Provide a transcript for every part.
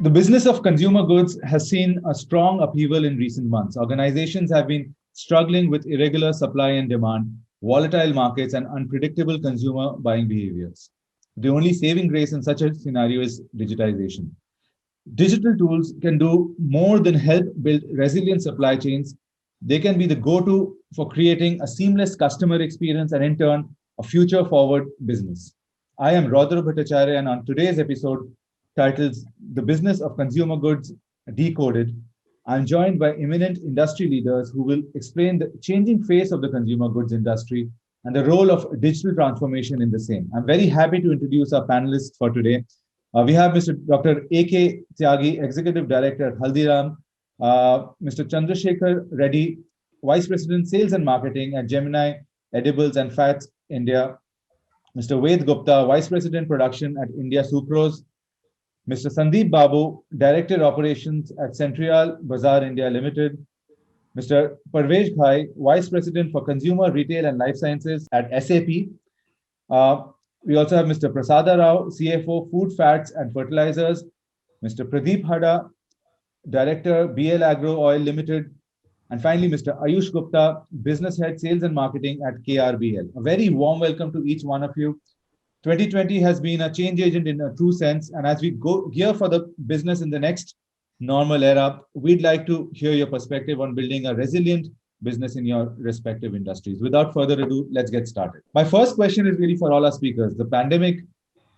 The business of consumer goods has seen a strong upheaval in recent months. Organizations have been struggling with irregular supply and demand, volatile markets, and unpredictable consumer buying behaviors. The only saving grace in such a scenario is digitization. Digital tools can do more than help build resilient supply chains. They can be the go to for creating a seamless customer experience and, in turn, a future forward business. I am Rodra Bhattacharya, and on today's episode, titled The Business of Consumer Goods Decoded, I'm joined by eminent industry leaders who will explain the changing face of the consumer goods industry and the role of digital transformation in the same. I'm very happy to introduce our panelists for today. We have Mr. Dr. A.K. Tyagi, Executive Director at Haldiram, Mr. Chandrasekhar Reddy, Vice President Sales and Marketing at Gemini Edibles and Fats India, Mr. Ved Gupta, Vice President Production at India Sucrose, Mr. Sandeep Babu, Director Operations at Central Bazaar India Limited, Mr. Parvez Ghai, Vice President for Consumer Retail and Life Sciences at SAP. Uh, we also have Mr. Prasada Rao, CFO, Food Fats and Fertilizers, Mr. Pradeep Hada, Director, BL Agro Oil Limited, and finally, Mr. Ayush Gupta, Business Head, Sales and Marketing at KRBL. A very warm welcome to each one of you. 2020 has been a change agent in a true sense, and as we go gear for the business in the next normal era, we'd like to hear your perspective on building a resilient business in your respective industries. Without further ado, let's get started. My first question is really for all our speakers. The pandemic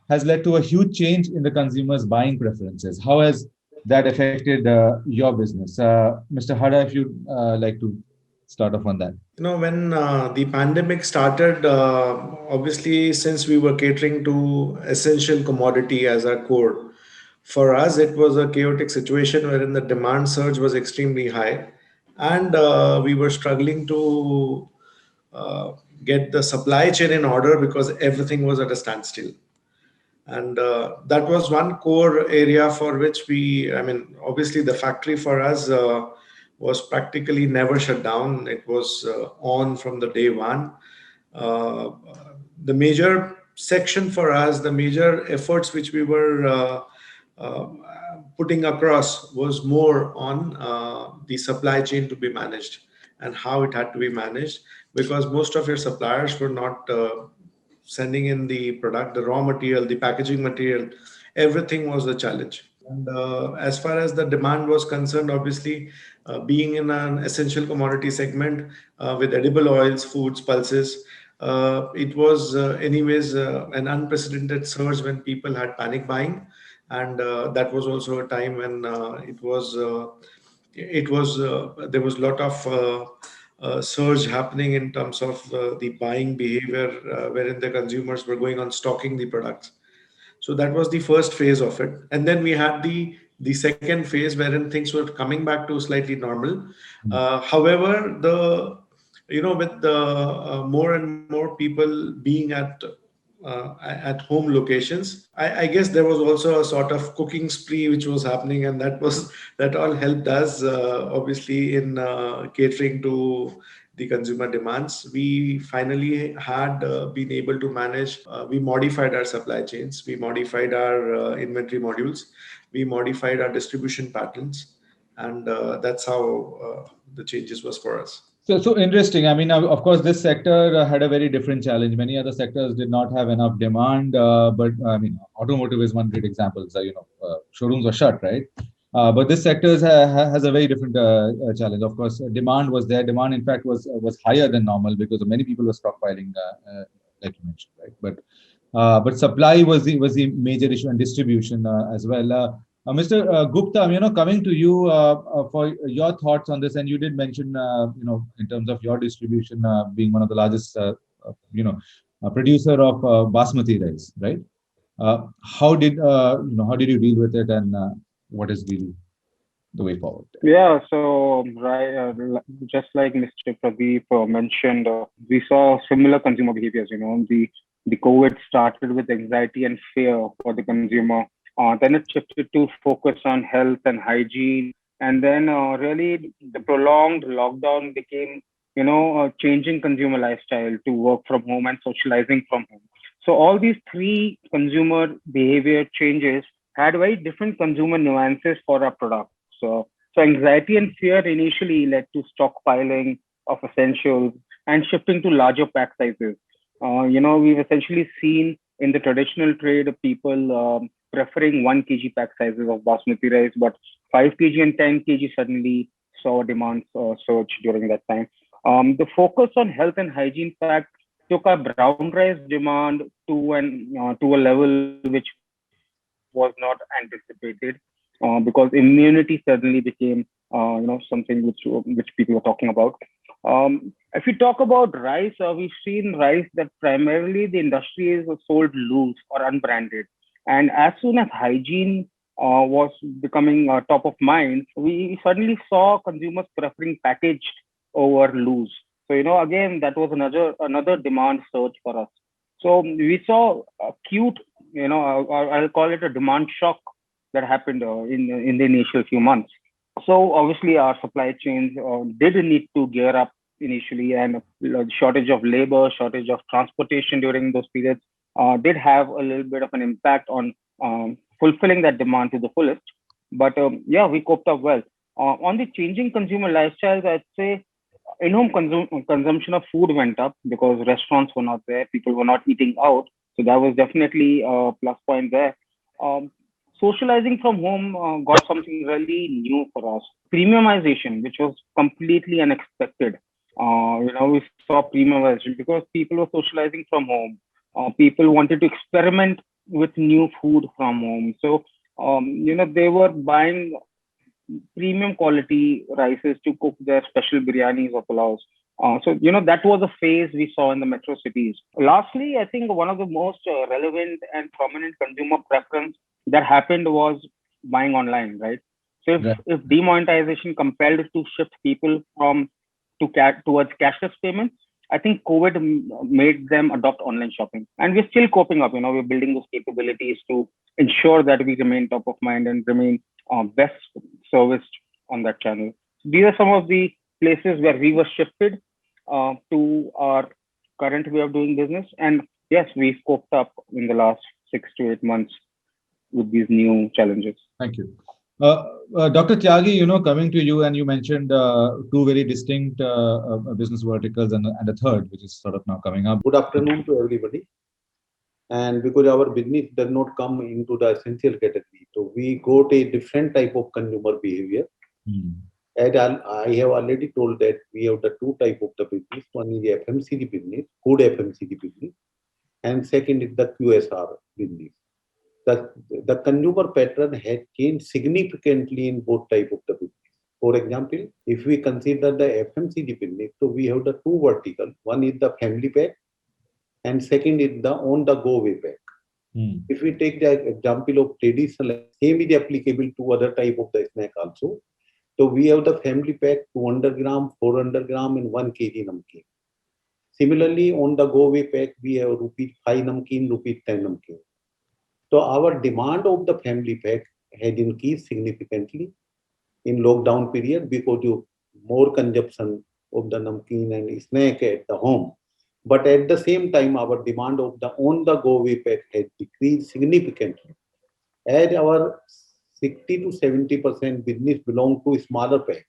has led to a huge change in the consumers' buying preferences. How has that affected your business? Mr. Hada, if you'd like to start off on that. When the pandemic started, obviously, since we were catering to essential commodity as our core, for us, it was a chaotic situation wherein the demand surge was extremely high, and we were struggling to uh, get the supply chain in order because everything was at a standstill. And that was one core area for which obviously the factory for us was practically never shut down. It was on from the day one. uh, the major section for us, the major efforts which we were uh, putting across was more on the supply chain to be managed and how it had to be managed, because most of your suppliers were not sending in the product, the raw material, the packaging material. Everything was a challenge. And as far as the demand was concerned, obviously, being in an essential commodity segment with edible oils, foods, pulses, it was anyways an unprecedented surge when people had panic buying. And that was also a time when there was a lot of surge happening in terms of the buying behavior, wherein the consumers were going on stocking the products. So that was the first phase of it, and then we had the second phase wherein things were coming back to slightly normal. However, the with the more and more people being at home locations, I guess there was also a sort of cooking spree which was happening, and that all helped us obviously in catering to the consumer demands. We finally had been able to manage. We modified our supply chains, we modified our inventory modules, we modified our distribution patterns, and that's how the changes was for us. So interesting. I mean, of course, this sector had a very different challenge. Many other sectors did not have enough demand, but I mean, automotive is one great example. So, showrooms were shut, right? But this sector has a very different challenge. Of course, demand was there. Demand, in fact, was higher than normal because many people were stockpiling, like you mentioned, right? But supply was the major issue, and distribution as well. Mr. Gupta, coming to you for your thoughts on this, and you did mention, in terms of your distribution being one of the largest, producer of basmati rice, right? How did you deal with it, and what is really the way forward there? Yeah, so right, just like Mr. Pradeep mentioned, we saw similar consumer behaviors. The COVID started with anxiety and fear for the consumer. Then it shifted to focus on health and hygiene, and then really the prolonged lockdown became, changing consumer lifestyle to work from home and socializing from home. So all these three consumer behavior changes had very different consumer nuances for our products. So anxiety and fear initially led to stockpiling of essentials and shifting to larger pack sizes. We've essentially seen in the traditional trade people preferring 1 kg pack sizes of basmati rice, but 5 kg and 10 kg suddenly saw a demand surge during that time. The focus on health and hygiene fact took our brown rice demand to a level which was not anticipated because immunity suddenly became something which people were talking about. If we talk about rice, we've seen rice that primarily the industry is sold loose or unbranded, and as soon as hygiene was becoming top of mind, we suddenly saw consumers preferring packaged over loose. So again, that was another demand surge for us. So we saw acute, I'll call it a demand shock that happened in the initial few months. So obviously our supply chains did need to gear up initially, and shortage of labor, shortage of transportation during those periods did have a little bit of an impact on fulfilling that demand to the fullest. But yeah, we coped up well. On the changing consumer lifestyles, I'd say in-home consumption of food went up because restaurants were not there, people were not eating out. So that was definitely a plus point there. Um, Socializing from home got something really new for us. Premiumization, which was completely unexpected. We saw premiumization because people were socializing from home. People wanted to experiment with new food from home. So, they were buying premium quality rices to cook their special biryanis or pulaus. So that was a phase we saw in the metro cities. Lastly, I think one of the most relevant and prominent consumer preference that happened was buying online, right? So Right. if demonetization compelled to shift people towards cashless payments, I think COVID made them adopt online shopping, and we're still coping up. We're building those capabilities to ensure that we remain top of mind and remain best serviced on that channel. These are some of the places where we were shifted to our current way of doing business. And yes, we've coped up in the last 6 to 8 months with these new challenges. Thank you. Dr. Tyagi, coming to you, and you mentioned two very distinct business verticals and a third, which is sort of now coming up. Good afternoon to everybody. And because our business does not come into the essential category, so we got a different type of consumer behavior. And I have already told that we have the two type of the business. One is the FMCG business, food FMCG business, and second is the QSR business. The consumer pattern had changed significantly in both type of the business. For example, if we consider the FMCG business, so we have the two vertical. One is the family pack, and second is the on-the-go way pack. If we take the example of traditional, same is applicable to other type of the snack also. So we have the family pack 200 gram, 400 gram, and 1 kg namkeen. Similarly, on the go way pack, we have ₹5 namkeen, ₹10 namkeen. So our demand of the family pack had increased significantly in lockdown period because of more consumption of the namkeen and snack at the home. But at the same time, our demand of the on-the-go way pack had decreased significantly. As our 60 to 70% business belong to smaller pack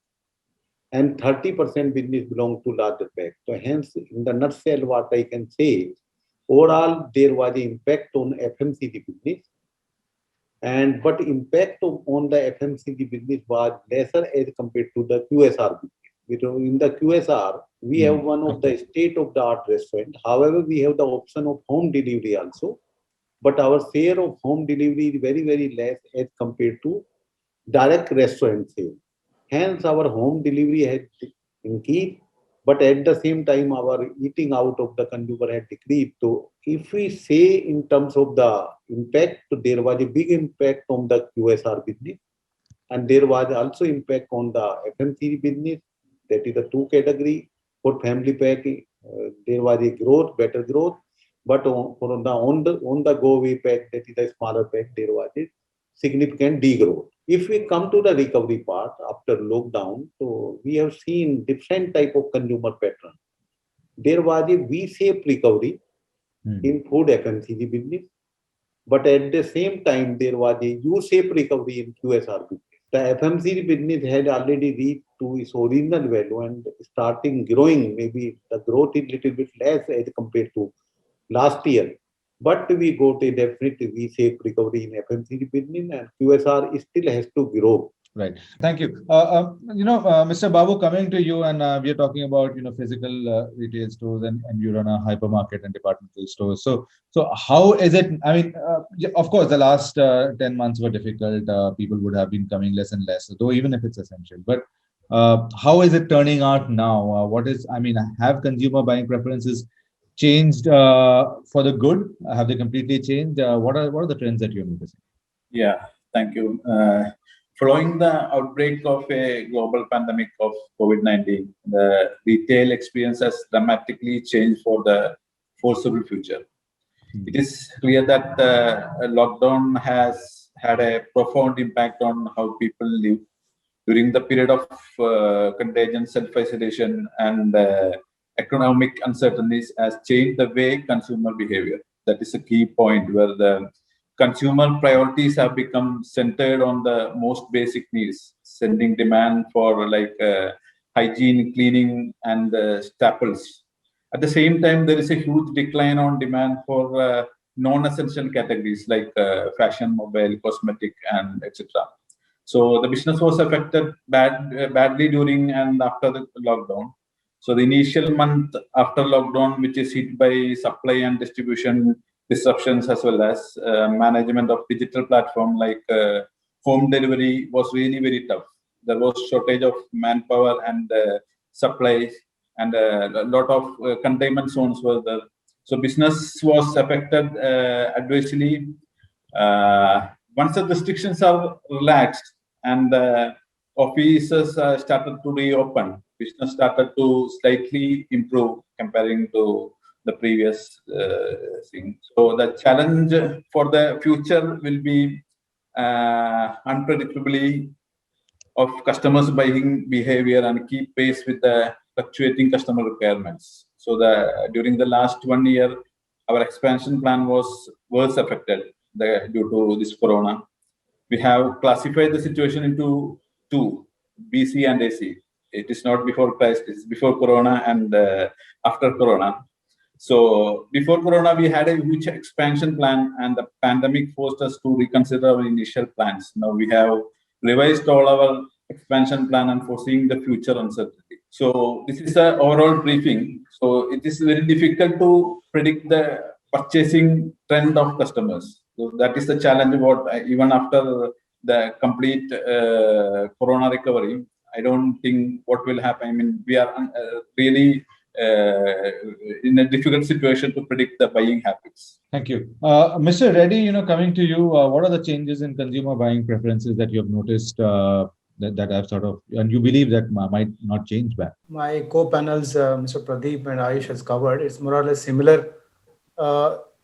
and 30% business belong to larger pack. So hence, in the nutshell, what I can say, overall, there was an impact on FMCG business. But impact on the FMCG business was lesser as compared to the QSR business. In the QSR, we have one of the state-of-the-art restaurant. However, we have the option of home delivery also. But our share of home delivery is very, very less as compared to direct restaurant sale. Hence, our home delivery has increased, but at the same time, our eating out of the consumer had decreased. So, if we say in terms of the impact, there was a big impact on the QSR business, and there was also impact on the FMCG business. That is the two category. For family pack, there was a growth, better growth. But on the go way pack, that is the smaller pack, there was a significant degrowth. If we come to the recovery part after lockdown, so we have seen different type of consumer pattern. There was a V-shaped recovery in food FMCG business. But at the same time, there was a U-shaped recovery in QSR business. The FMCG business had already reached to its original value and starting growing. Maybe the growth is little bit less as compared to last year. But we got a definite V-shaped recovery in FMCG business, and QSR still has to grow. Right. Thank you. Mr. Babu, coming to you, and we are talking about physical retail stores, and you run a hypermarket and departmental stores. So how is it? I mean, of course, the last 10 months were difficult. People would have been coming less and less, though even if it's essential. But how is it turning out now? Have consumer buying preferences changed for the good? Have they completely changed? What are the trends that you're noticing? Yeah, thank you. Following the outbreak of a global pandemic of COVID-19, the retail experience has dramatically changed for the foreseeable future. It is clear that the lockdown has had a profound impact on how people live. During the period of contagion, self-isolation, and economic uncertainties has changed the way consumer behavior. That is a key point where the consumer priorities have become centered on the most basic needs, sending demand for hygiene, cleaning, and staples. At the same time, there is a huge decline on demand for non-essential categories like fashion, mobile, cosmetic, and etc. So the business was affected badly during and after the lockdown. So the initial month after lockdown, which is hit by supply and distribution disruptions as well as management of digital platform like home delivery, was really very tough. There was shortage of manpower and supplies, and a lot of containment zones were there. So business was affected adversely. Once the restrictions are relaxed and offices started to reopen, business started to slightly improve comparing to the previous thing. So the challenge for the future will be unpredictably of customers' buying behavior and keep pace with the fluctuating customer requirements. So during the last 1 year, our expansion plan was worse affected due to this corona. We have classified the situation into two, BC and AC. It is not before Christ, it's before corona and after corona. So before corona, we had a huge expansion plan, and the pandemic forced us to reconsider our initial plans. Now we have revised all our expansion plan and foreseeing the future uncertainty. So this is the overall briefing. So it is very difficult to predict the purchasing trend of customers. So that is the challenge about even after the complete corona recovery. I don't think what will happen. I mean, we are really in a difficult situation to predict the buying habits. Thank you. Mr. Reddy, coming to you, what are the changes in consumer buying preferences that you have noticed that have sort of, and you believe that might not change back? My co-panels, Mr. Pradeep and Ayush has covered. It's more or less similar.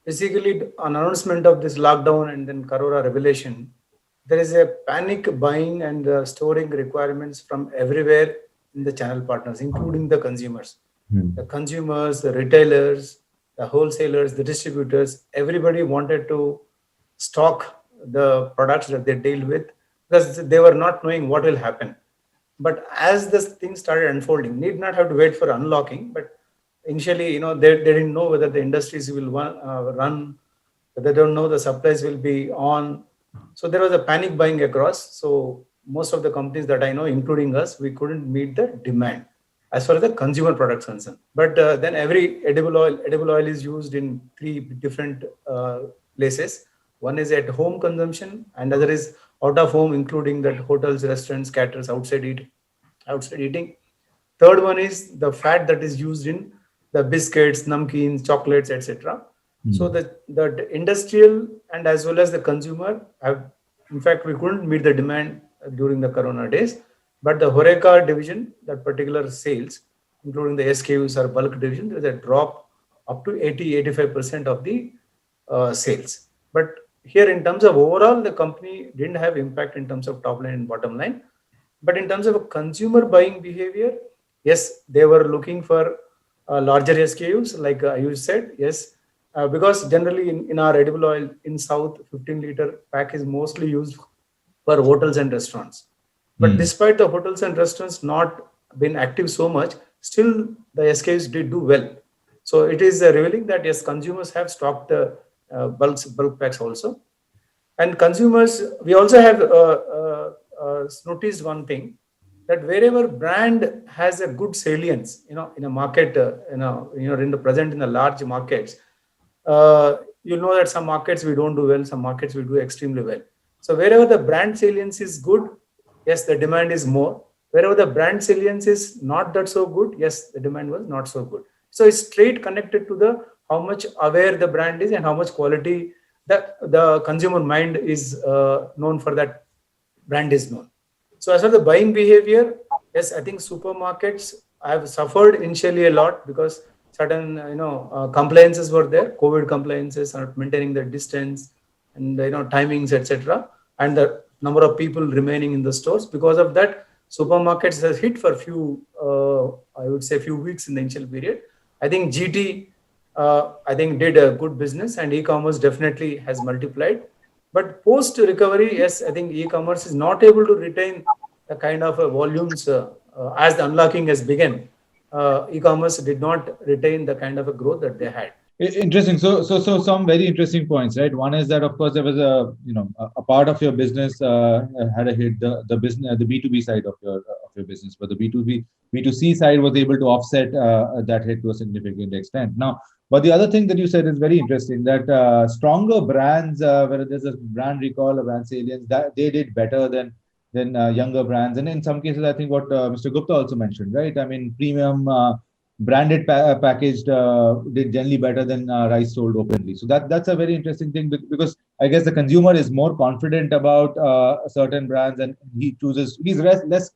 Basically, an announcement of this lockdown and then Corona revelation, there is a panic buying and storing requirements from everywhere in the channel partners, including the consumers. The consumers, the retailers, the wholesalers, the distributors, everybody wanted to stock the products that they deal with because they were not knowing what will happen. But as this thing started unfolding, need not have to wait for unlocking, but initially, they didn't know whether the industries will run, they don't know the supplies will be on. So there was a panic buying across. So most of the companies that I know, including us, we couldn't meet the demand as far as the consumer products concerned. But then every edible oil is used in 3 different places. One is at home consumption, and other is out of home, including that hotels, restaurants, caterers, outside eating. Third one is the fat that is used in the biscuits, namkeens, chocolates, etc. So the industrial and as well as the consumer have, in fact, we couldn't meet the demand during the Corona days. But the HoReCa division, that particular sales, including the SKUs or bulk division, there is a drop up to 80-85% of the sales. But here, in terms of overall, the company didn't have impact in terms of top line and bottom line. But in terms of consumer buying behavior, yes, they were looking for larger SKUs, like you said. Yes, because generally in our edible oil in South, 15-liter pack is mostly used for hotels and restaurants. But despite the hotels and restaurants not been active so much, still the SKUs did do well. So it is revealing that yes, consumers have stocked the bulk packs also. And consumers, we also have noticed one thing, that wherever brand has a good salience, in a market, in the present in the large markets, you know that some markets we don't do well, some markets we do extremely well. So wherever the brand salience is good, yes, the demand is more. Wherever the brand salience is not that so good, yes, the demand was not so good. So it's straight connected to the how much aware the brand is and how much quality the consumer mind is known for, that brand is known. So as for the buying behavior, yes, I think supermarkets have suffered initially a lot because certain compliances were there, COVID compliances, or maintaining the distance and timings, etc., and the number of people remaining in the stores. Because of that, supermarkets has hit for I would say few weeks in the initial period. I think GT I think did a good business, and e-commerce definitely has multiplied. But post recovery, yes, I think e-commerce is not able to retain the kind of volumes as the unlocking has begun. E-commerce did not retain the kind of a growth that they had. Interesting. So some very interesting points, right? One is that, of course, there was a part of your business had a hit, the business, the B2B side of your business, but the B2C side was able to offset that hit to a significant extent. Now, but the other thing that you said is very interesting, that stronger brands, whether there's a brand recall or brand salience, that they did better than younger brands. And in some cases, I think what Mr. Gupta also mentioned, right? I mean, premium branded packaged did generally better than rice sold openly. So that's a very interesting thing, because I guess the consumer is more confident about certain brands, and he's less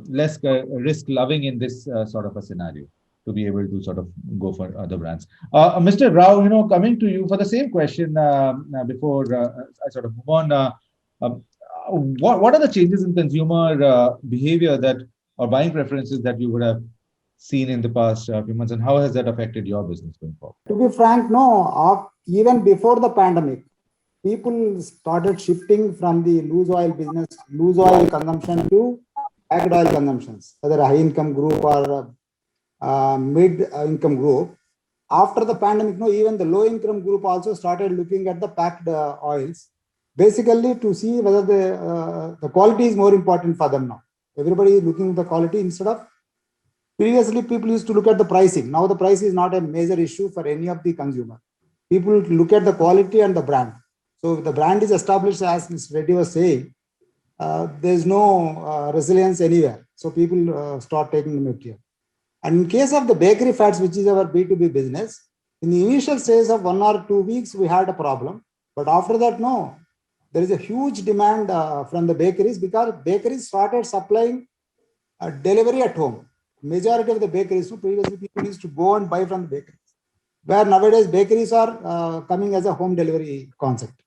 risk loving in this sort of a scenario, to be able to sort of go for other brands. Mr. Rao, coming to you for the same question before I sort of move on. What are the changes in consumer behavior or buying preferences that you would have seen in the past few months, and how has that affected your business going forward? To be frank, no. Even before the pandemic, people started shifting from the loose oil consumption to packed oil consumptions, whether a high income group or mid income group. After the pandemic, even the low income group also started looking at the packed oils, basically to see whether the quality is more important for them now. Everybody is looking at the quality instead of previously people used to look at the pricing. Now the price is not a major issue for any of the consumer. People look at the quality and the brand. So if the brand is established, as Mr. Reddy was saying, there's no resilience anywhere. So people start taking the material. And in case of the bakery fats, which is our B2B business, in the initial stage of 1 or 2 weeks, we had a problem. But after that, no, there is a huge demand from the bakeries, because bakeries started supplying delivery at home. Majority of the bakeries, previously people used to go and buy from the bakeries, where nowadays bakeries are coming as a home delivery concept.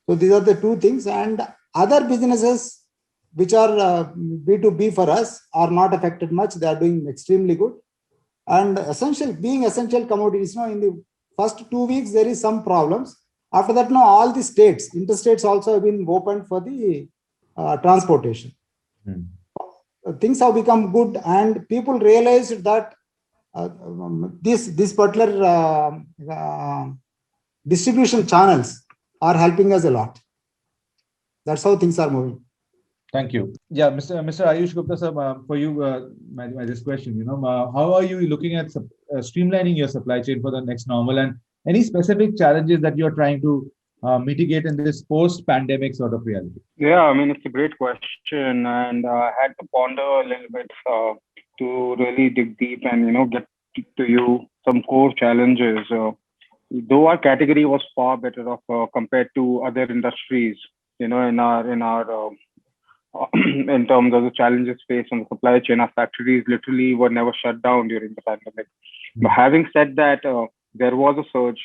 So these are the two things. And other businesses which are B2B for us are not affected much. They are doing extremely good. And being essential commodities, in the first 2 weeks, there is some problems. After that, all the interstates also have been opened for the transportation. Things have become good, and people realized that this particular distribution channels are helping us a lot. That's how things are moving. Thank you. Yeah, Mr. Ayush Gupta sir, for you, this question, how are you looking at streamlining your supply chain for the next normal, and any specific challenges that you're trying to mitigate in this post-pandemic sort of reality? Yeah, I mean, it's a great question, and I had to ponder a little bit to really dig deep and get to you some core challenges. Though our category was far better off compared to other industries, in our in terms of the challenges faced on the supply chain, our factories literally were never shut down during the pandemic. But having said that, there was a surge,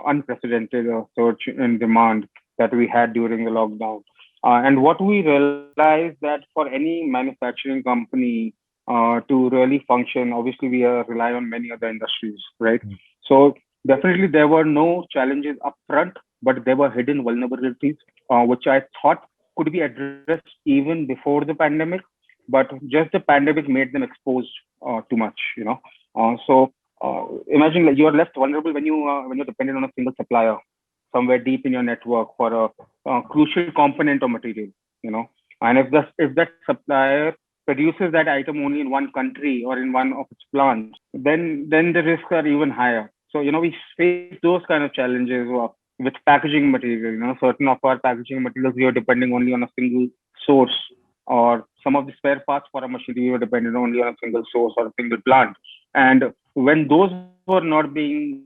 unprecedented surge in demand that we had during the lockdown. And what we realized that for any manufacturing company to really function, obviously we rely on many other industries, right? So Definitely, there were no challenges upfront, but there were hidden vulnerabilities, which I thought could be addressed even before the pandemic. But just the pandemic made them exposed too much, imagine that you are left vulnerable when you're dependent on a single supplier somewhere deep in your network for a crucial component or material, you know. And if that supplier produces that item only in one country or in one of its plants, then the risks are even higher. So we face those kind of challenges with packaging material. Certain of our packaging materials we are depending only on a single source, or some of the spare parts for a machine we were dependent only on a single source or a single plant. And when those were not being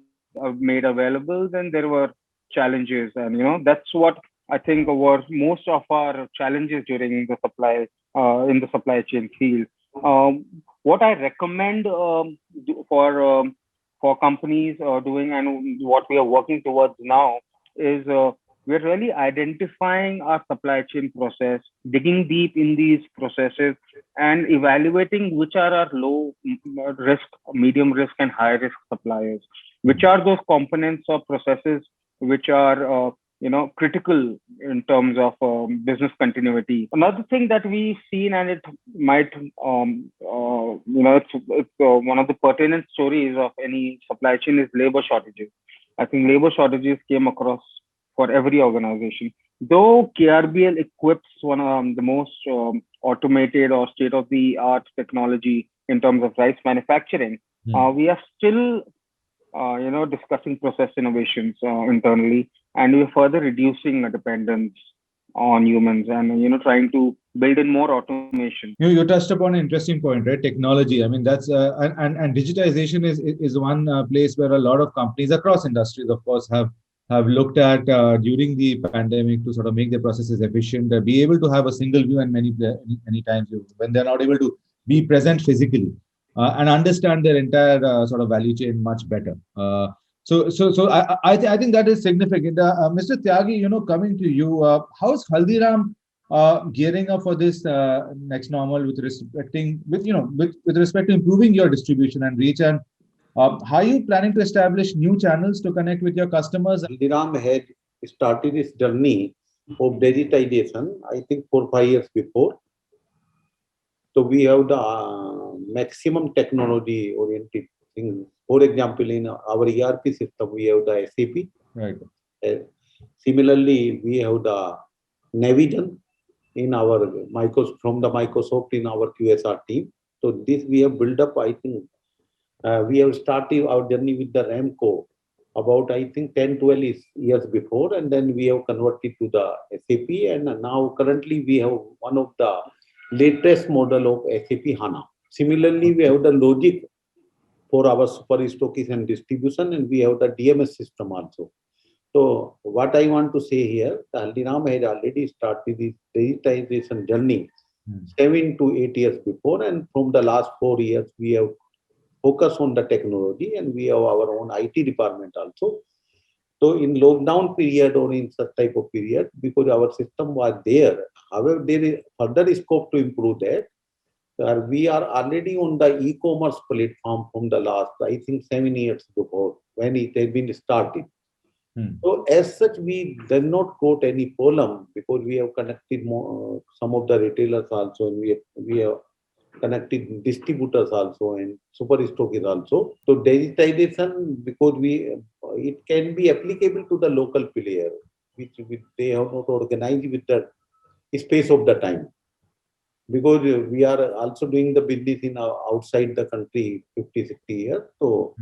made available, then there were challenges. And that's what I think were most of our challenges during the supply in the supply chain field. What I recommend for companies doing, and what we are working towards now, is we're really identifying our supply chain process, digging deep in these processes, and evaluating which are our low risk, medium risk, and high risk suppliers. Which are those components or processes which are critical in terms of business continuity. Another thing that we've seen, and it might it's one of the pertinent stories of any supply chain, is labor shortages. I think labor shortages came across for every organization. Though KRBL equips one of the most automated or state of the art technology in terms of rice manufacturing, we are still discussing process innovations internally, and we're further reducing the dependence on humans, and trying to build in more automation. You touched upon an interesting point, right? Technology. I mean, that's and digitization is one place where a lot of companies across industries, of course, have looked at during the pandemic to sort of make their processes efficient, be able to have a single view, and many times when they're not able to be present physically. And understand their entire sort of value chain much better. So I think that is significant. Mr. Tyagi, coming to you, how's Haldiram gearing up for this next normal with respect to improving your distribution and reach, and how are you planning to establish new channels to connect with your customers? Haldiram had started its journey of digitization, I think 4 or 5 years before. So we have the maximum technology oriented thing. For example, in our ERP system, we have the SAP. Right. Similarly, we have the Navision in our from the Microsoft in our QSR team. So this we have built up. I think we have started our journey with the Ramco about, I think, 10-12 years before, and then we have converted to the SAP, and now currently we have one of the latest model of SAP HANA. Similarly, we have the Logic for our super stockists and distribution, and we have the DMS system also. So what I want to say here, the Haldiram had already started this digitization journey 7 to 8 years before, and from the last 4 years, we have focused on the technology, and we have our own IT department also. So in lockdown period or in such type of period, because our system was there, however, there is further scope to improve that. We are already on the e-commerce platform from the last, I think, 7 years before when it has been started. So as such, we did not got any problem because we have connected some of the retailers also, and we have connected distributors also and super stockists also. So digitization, because it can be applicable to the local player, which they have not organized with the space of the time. Because we are also doing the business in outside the country 50-60 years. So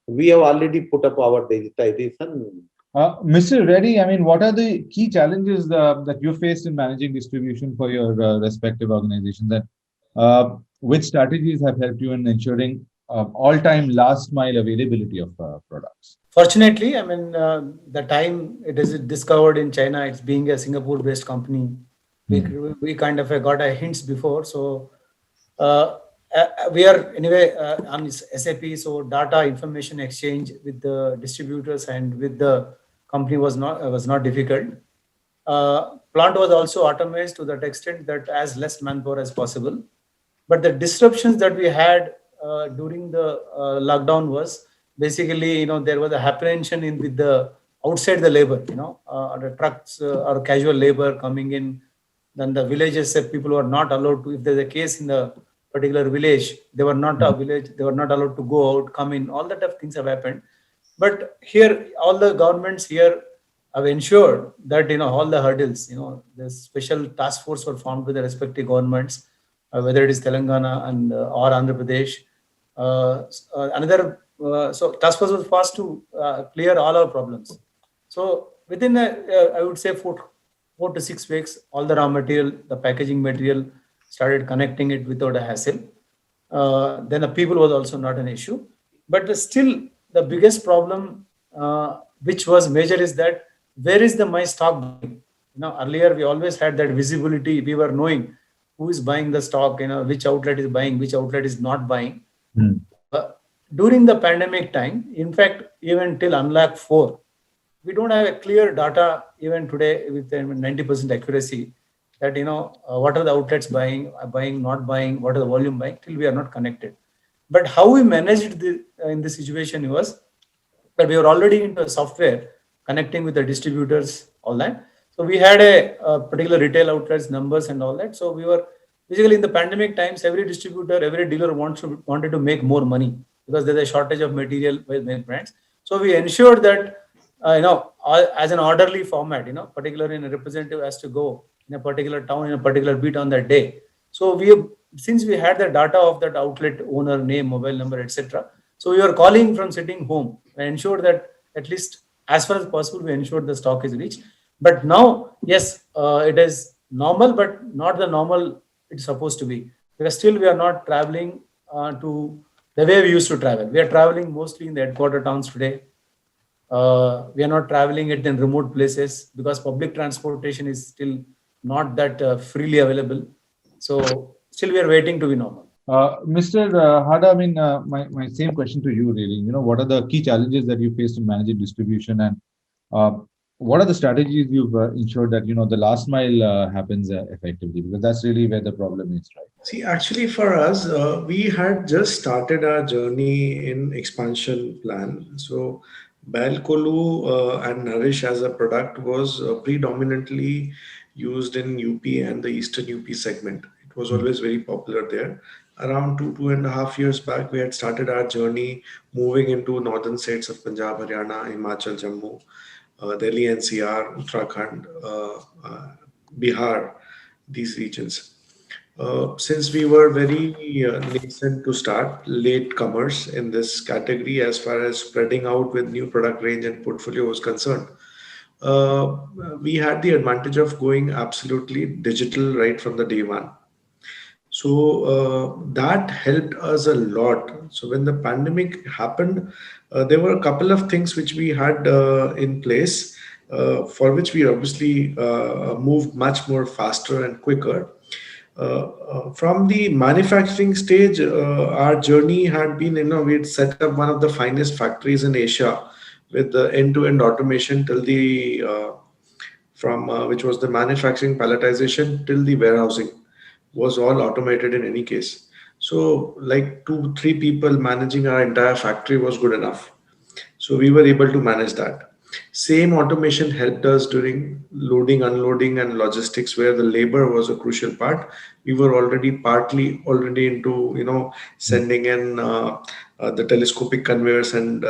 we have already put up our digitization. Mr. Reddy, I mean, what are the key challenges that you faced in managing distribution for your respective organizations? And which strategies have helped you in ensuring all-time last mile availability of products? Fortunately, I mean, the time it is discovered in China, it's being a Singapore-based company. We kind of got a hints before. So we are anyway on SAP. So data information exchange with the distributors and with the company was not difficult. Plant was also automated to that extent that as less manpower as possible. But the disruptions that we had during the lockdown was basically, there was a apprehension in with the outside the labor, the trucks or casual labor coming in. Then the villages said people were not allowed to, if there's a case in the particular village, they were not allowed to go out, come in. All that of things have happened. But here, all the governments here have ensured that, all the hurdles, the special task force were formed with the respective governments, whether it is Telangana and or Andhra Pradesh. So task force was fast to clear all our problems. So within, I would say 4 to 6 weeks, all the raw material, the packaging material started connecting it without a hassle. Then the people was also not an issue. But still, the biggest problem, which was major, is that where is my stock? Earlier we always had that visibility. We were knowing who is buying the stock, which outlet is buying, which outlet is not buying. During the pandemic time, in fact, even till unlock 4, we don't have a clear data even today with 90% accuracy that, what are the outlets buying, not buying, what are the volume buying, till we are not connected. But how we managed in this situation was that we were already into software connecting with the distributors, all that. So we had a particular retail outlets numbers and all that. So we were basically in the pandemic times, every distributor, every dealer wanted to make more money because there's a shortage of material with brands. So we ensured that, as an orderly format, particularly in a representative has to go in a particular town, in a particular beat on that day. So since we had the data of that outlet owner, name, mobile number, etc. So we were calling from sitting home and ensured that at least as far as possible, we ensured the stock is reached. But now, yes, it is normal, but not the normal it's supposed to be. Because still we are not traveling to the way we used to travel. We are traveling mostly in the headquarter towns today. We are not traveling it in remote places because public transportation is still not that freely available. So still we are waiting to be normal. Mr. Hada, my same question to you really, what are the key challenges that you faced in managing distribution, and what are the strategies you've ensured that, the last mile happens effectively? Because that's really where the problem is, right? See, actually for us, we had just started our journey in expansion plan. So Balkolu and Nourish as a product was predominantly used in UP and the Eastern UP segment. It was always very popular there. Around 2.5 years back, we had started our journey moving into northern states of Punjab, Haryana, Himachal, Jammu, Delhi NCR, Uttarakhand, Bihar, these regions. Since we were very nascent to start, latecomers in this category as far as spreading out with new product range and portfolio was concerned, we had the advantage of going absolutely digital right from the day one. So that helped us a lot. So when the pandemic happened, there were a couple of things which we had in place, for which we obviously moved much more faster and quicker. From the manufacturing stage, our journey had been, we had set up one of the finest factories in Asia with the end-to-end automation till the, which was the manufacturing palletization till the warehousing was all automated in any case. So like 2-3 people managing our entire factory was good enough. So we were able to manage that. Same automation helped us during loading, unloading and logistics, where the labor was a crucial part. We were already into, sending in the telescopic conveyors and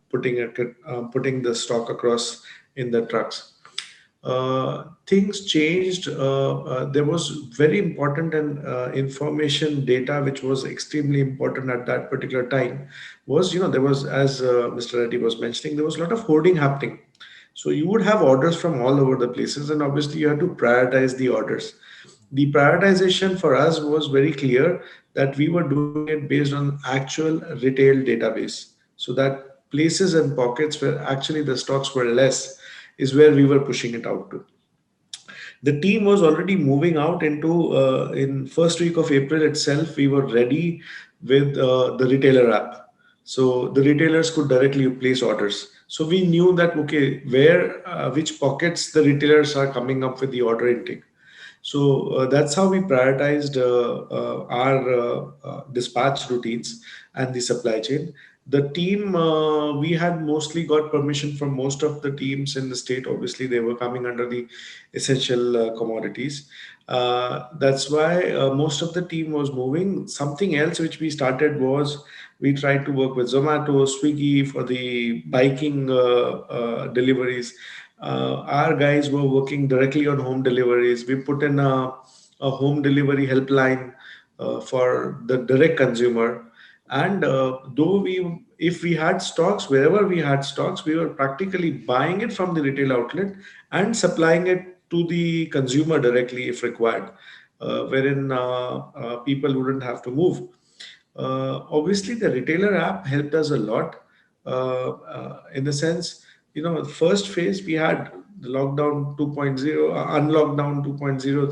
putting the stock across in the trucks. Things changed. There was very important and information data, which was extremely important at that particular time. Was, there was, as Mr. Reddy was mentioning, there was a lot of hoarding happening. So you would have orders from all over the places, and obviously you had to prioritize the orders. The prioritization for us was very clear that we were doing it based on actual retail database. So that places and pockets where actually the stocks were less is where we were pushing it out to. The team was already moving out into, in first week of April itself, we were ready with the retailer app. So the retailers could directly place orders. So we knew that, okay, which pockets the retailers are coming up with the order intake. So that's how we prioritized our dispatch routines and the supply chain. The team, we had mostly got permission from most of the teams in the state. Obviously, they were coming under the essential commodities. That's why most of the team was moving. Something else which we started was we tried to work with Zomato, Swiggy for the biking deliveries. Our guys were working directly on home deliveries. We put in a home delivery helpline for the direct consumer. And if we had stocks, wherever we had stocks, we were practically buying it from the retail outlet and supplying it to the consumer directly if required, wherein people wouldn't have to move. Obviously, the retailer app helped us a lot in the sense, the first phase we had the lockdown 2.0, unlockdown 2.0,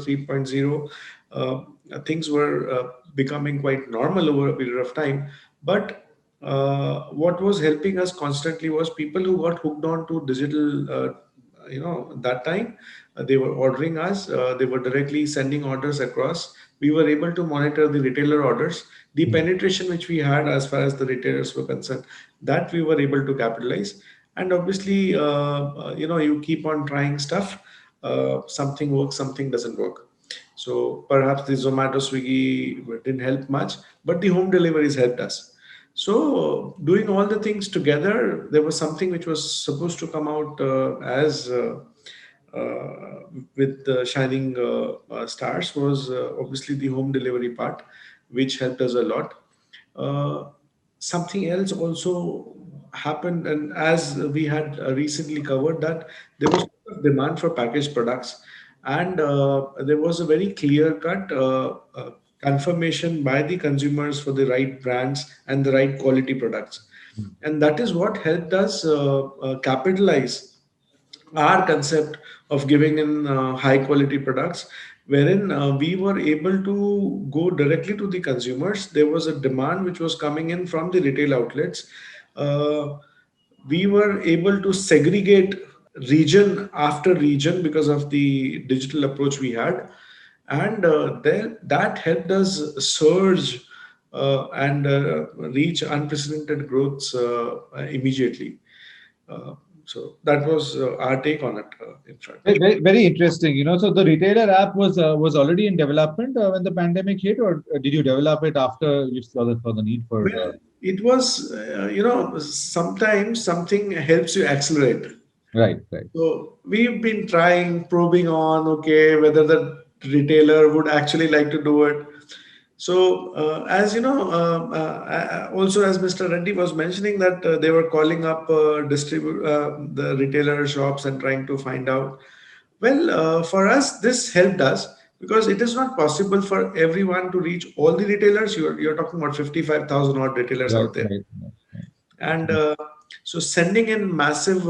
3.0. Things were becoming quite normal over a period of time. But what was helping us constantly was people who got hooked on to digital. That time they were ordering us, they were directly sending orders across. We were able to monitor the retailer orders, the penetration which we had as far as the retailers were concerned, that we were able to capitalize. And obviously, you keep on trying stuff. Something works, something doesn't work. So perhaps the Zomato, Swiggy didn't help much, but the home deliveries helped us. So doing all the things together, there was something which was supposed to come out with the shining stars was obviously the home delivery part, which helped us a lot. Something else also happened, and as we had recently covered, that there was a demand for packaged products, and there was a very clear cut confirmation by the consumers for the right brands and the right quality products. And that is what helped us capitalize our concept of giving in high quality products, wherein we were able to go directly to the consumers. There was a demand which was coming in from the retail outlets. We were able to segregate region after region because of the digital approach we had, and that helped us surge and reach unprecedented growths immediately. So that was our take on it, in fact. Very, very interesting. So the retailer app was already in development when the pandemic hit, or did you develop it after you saw the need for? Well, it was, sometimes something helps you accelerate. Right. So we've been probing on, okay, whether the retailer would actually like to do it. So, as you know, also as Mr. Reddy was mentioning that they were calling up the retailer shops and trying to find out. Well, for us, this helped us because it is not possible for everyone to reach all the retailers. You're talking about 55,000 odd retailers out there. Right. And so sending in massive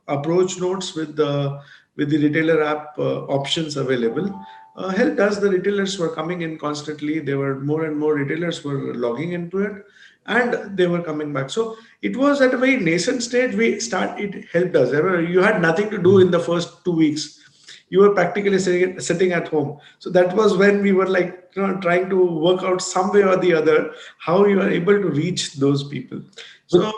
approach notes with the retailer app options available helped us. The retailers were coming in constantly. There were more and more retailers were logging into it, and they were coming back. So it was at a very nascent stage. It helped us. You had nothing to do in the first 2 weeks. You were practically sitting at home. So that was when we were like trying to work out some way or the other how you are able to reach those people. So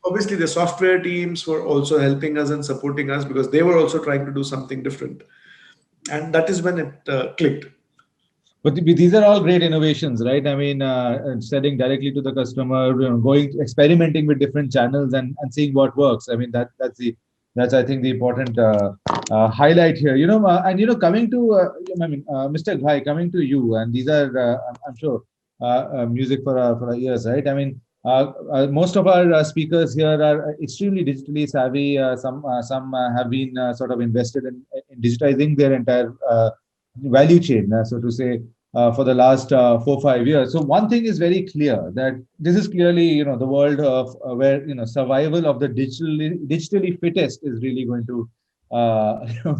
obviously the software teams were also helping us and supporting us because they were also trying to do something different. And that is when it clicked. But these are all great innovations, right? I mean, selling directly to the customer, experimenting with different channels and seeing what works. I mean, that's I think the important highlight here. Coming to Mr. Ghai, coming to you, and these are I'm sure music for our ears, right? I mean, most of our speakers here are extremely digitally savvy. Some have been sort of invested in digitizing their entire value chain, so to say, for the last 4-5 years. So one thing is very clear, that this is clearly, the world of where survival of the digitally fittest is really going to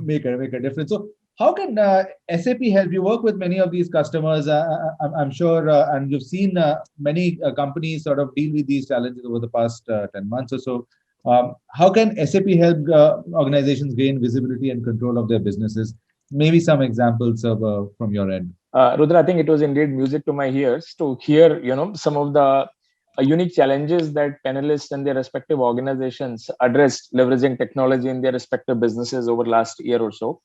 make a difference. So how can SAP help? You work with many of these customers, I'm sure, and you've seen many companies sort of deal with these challenges over the past 10 months or so. How can SAP help organizations gain visibility and control of their businesses? Maybe some examples from your end. Rudra, I think it was indeed music to my ears to hear, some of the unique challenges that panelists and their respective organizations addressed leveraging technology in their respective businesses over last year or so.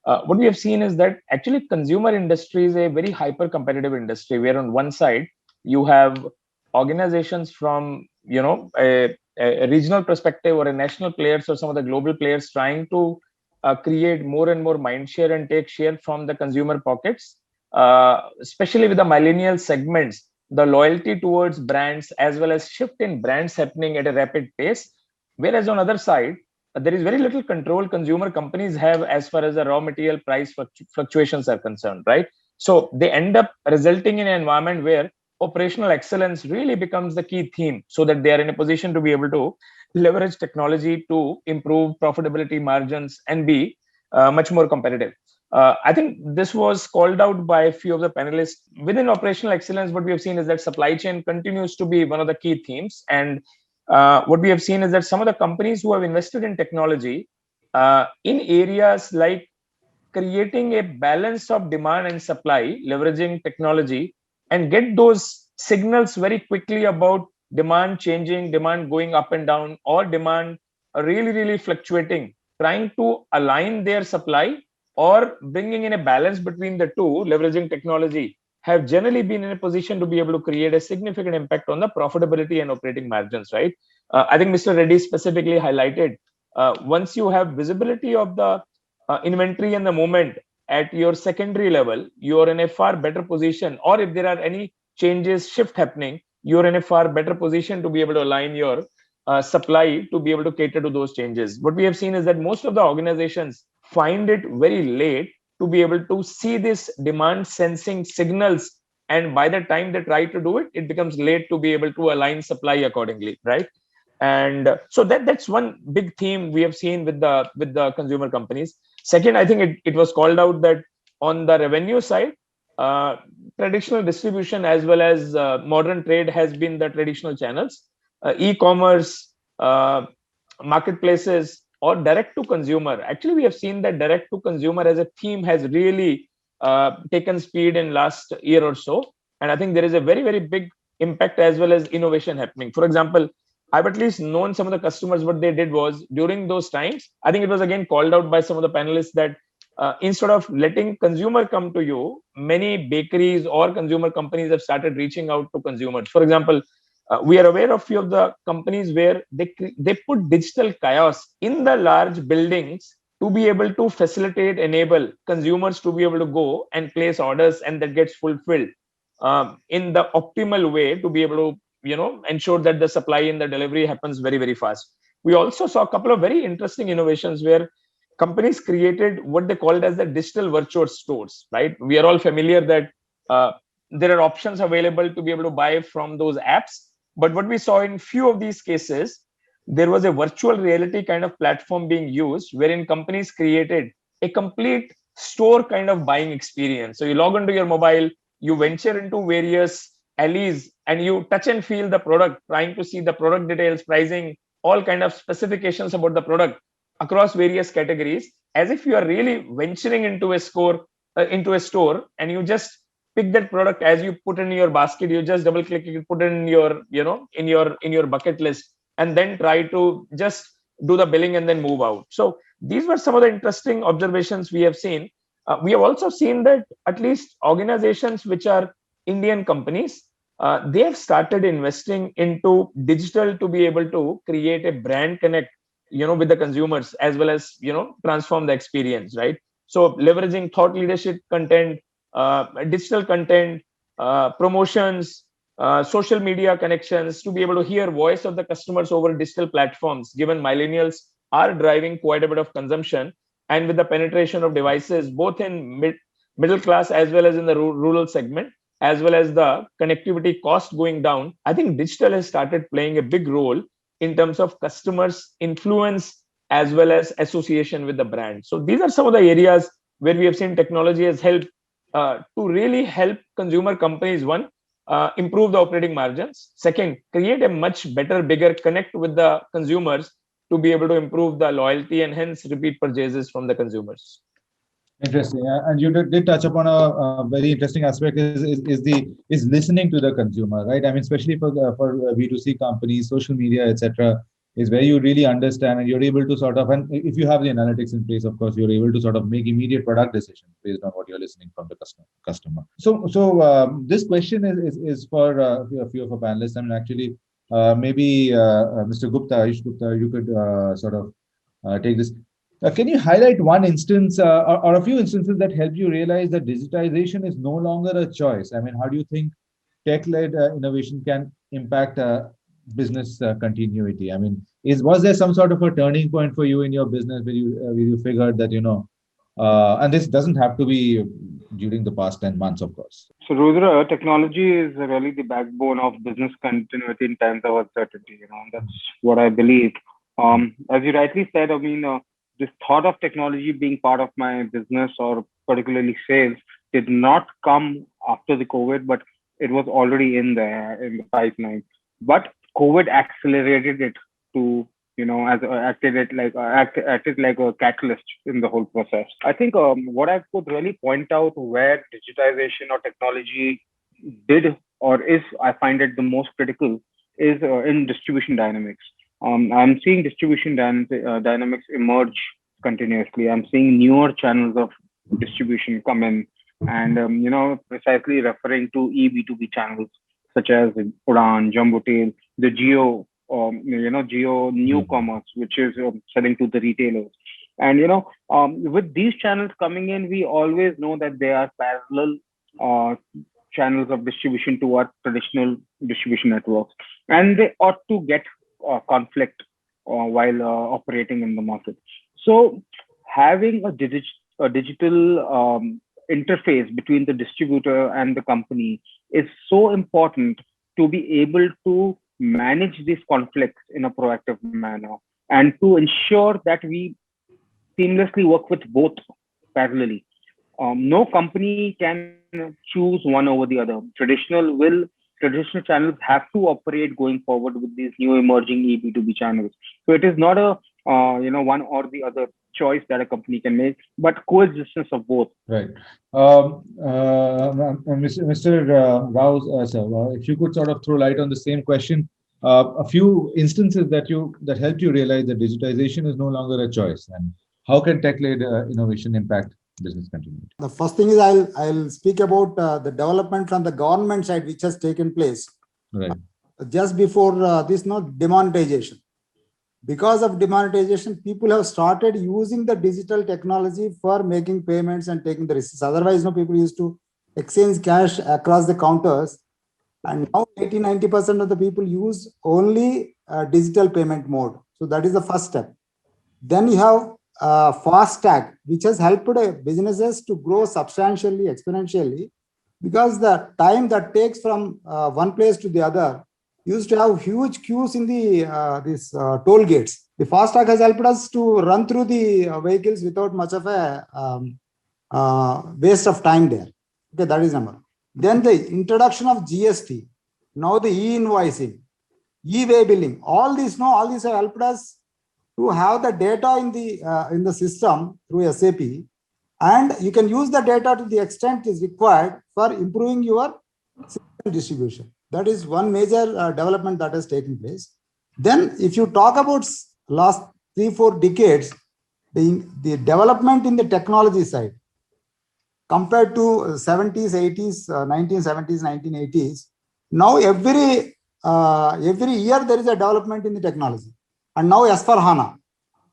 What we have seen is that actually consumer industry is a very hyper competitive industry, where on one side you have organizations from a regional perspective or a national players or some of the global players trying to create more and more mind share and take share from the consumer pockets, especially with the millennial segments. The loyalty towards brands as well as shift in brands happening at a rapid pace, whereas on other side there is very little control consumer companies have as far as the raw material price fluctuations are concerned, right? So they end up resulting in an environment where operational excellence really becomes the key theme, so that they are in a position to be able to leverage technology to improve profitability margins and be much more competitive. I think this was called out by a few of the panelists. Within operational excellence, what we have seen is that supply chain continues to be one of the key themes. And what we have seen is that some of the companies who have invested in technology in areas like creating a balance of demand and supply, leveraging technology, and get those signals very quickly about demand changing, demand going up and down, or demand really, really fluctuating, trying to align their supply or bringing in a balance between the two, leveraging technology, have generally been in a position to be able to create a significant impact on the profitability and operating margins, right? I think Mr. Reddy specifically highlighted, once you have visibility of the inventory and the moment at your secondary level, you are in a far better position. Or if there are any changes, shift happening, you're in a far better position to be able to align your supply to be able to cater to those changes. What we have seen is that most of the organizations find it very late to be able to see this demand sensing signals, and by the time they try to do it, it becomes late to be able to align supply accordingly, right? And so that's one big theme we have seen with the consumer companies. Second, I think it was called out that on the revenue side, traditional distribution as well as modern trade has been the traditional channels. E-commerce, marketplaces, or direct to consumer. Actually, we have seen that direct to consumer as a theme has really taken speed in last year or so. And I think there is a very, very big impact as well as innovation happening. For example, I've at least known some of the customers, what they did was during those times, I think it was again called out by some of the panelists that instead of letting consumer come to you, many bakeries or consumer companies have started reaching out to consumers. For example, we are aware of few of the companies where they put digital kiosks in the large buildings to be able to facilitate, enable consumers to be able to go and place orders, and that gets fulfilled in the optimal way to be able to ensure that the supply and the delivery happens very, very fast. We also saw a couple of very interesting innovations where companies created what they called as the digital virtual stores, right? We are all familiar that there are options available to be able to buy from those apps. But what we saw in few of these cases, there was a virtual reality kind of platform being used wherein companies created a complete store kind of buying experience. So you log into your mobile, you venture into various alleys and you touch and feel the product, trying to see the product details, pricing, all kind of specifications about the product across various categories, as if you are really venturing into a store, and you just pick that product as you put in your basket. You just double click, you put it in your, in your bucket list, and then try to just do the billing and then move out. So these were some of the interesting observations we have seen. We have also seen that at least organizations which are Indian companies, they have started investing into digital to be able to create a brand connect, with the consumers, as well as, transform the experience, right? So leveraging thought leadership content, digital content, promotions, social media connections to be able to hear voice of the customers over digital platforms, given millennials are driving quite a bit of consumption. And with the penetration of devices, both in middle class as well as in the rural segment, as well as the connectivity cost going down, I think digital has started playing a big role in terms of customers' influence as well as association with the brand. So these are some of the areas where we have seen technology has helped to really help consumer companies, one, improve the operating margins. Second, create a much better, bigger connect with the consumers to be able to improve the loyalty and hence repeat purchases from the consumers. Interesting. And you did touch upon a very interesting aspect is listening to the consumer, right? I mean, especially for B2C companies, social media, etc., is where you really understand and you're able to sort of, and if you have the analytics in place, of course, you're able to sort of make immediate product decisions based on what you're listening from the customer. So this question is for a few of our panelists. I mean, actually, maybe Mr. Gupta, Ayush Gupta, you could sort of take this. Can you highlight one instance or a few instances that help you realize that digitization is no longer a choice? I mean, how do you think tech-led innovation can impact business continuity? I mean, was there some sort of a turning point for you in your business where you figured that, and this doesn't have to be during the past 10 months, of course. So Rudra, technology is really the backbone of business continuity in times of uncertainty. That's what I believe. As you rightly said, I mean, this thought of technology being part of my business or particularly sales did not come after the COVID, but it was already in the pipeline. But COVID accelerated it to, acted like a catalyst in the whole process. I think what I could really point out where digitization or technology did or is, I find it the most critical, is in distribution dynamics. I'm seeing distribution dynamics emerge continuously. I'm seeing newer channels of distribution come in, and precisely referring to eB2B channels such as Udaan, Jumbotail, the Jio, Jio New Commerce, which is selling to the retailers. And with these channels coming in, we always know that they are parallel channels of distribution to our traditional distribution networks, and they ought to get conflict while operating in the market. So having a digital interface between the distributor and the company is so important to be able to manage these conflicts in a proactive manner and to ensure that we seamlessly work with both parallelly. No company can choose one over the other. Traditional channels have to operate going forward with these new emerging eB2B channels. So it is not a one or the other choice that a company can make, but coexistence of both. Right. Mr. Rao, sir, if you could sort of throw light on the same question, a few instances that helped you realize that digitization is no longer a choice, and how can tech-led innovation impact business continuity? The first thing is I'll speak about the development from the government side, which has taken place. Right. Just before this, demonetization. Because of demonetization, people have started using the digital technology for making payments and taking the risks. Otherwise, people used to exchange cash across the counters. And now 80-90% of the people use only digital payment mode. So that is the first step. Then you have FASTag, which has helped businesses to grow substantially, exponentially, because the time that takes from one place to the other used to have huge queues in the toll gates. The FASTag has helped us to run through the vehicles without much of a waste of time there. Okay, that is number. Then the introduction of GST, now the e-invoicing, e-way billing, all these have helped us to have the data in the system through SAP, and you can use the data to the extent is required for improving your system distribution. That is one major development that has taken place. Then if you talk about last 3-4 decades, the development in the technology side compared to 70s, 80s, 1970s, 1980s, now every year there is a development in the technology. And now S/4HANA,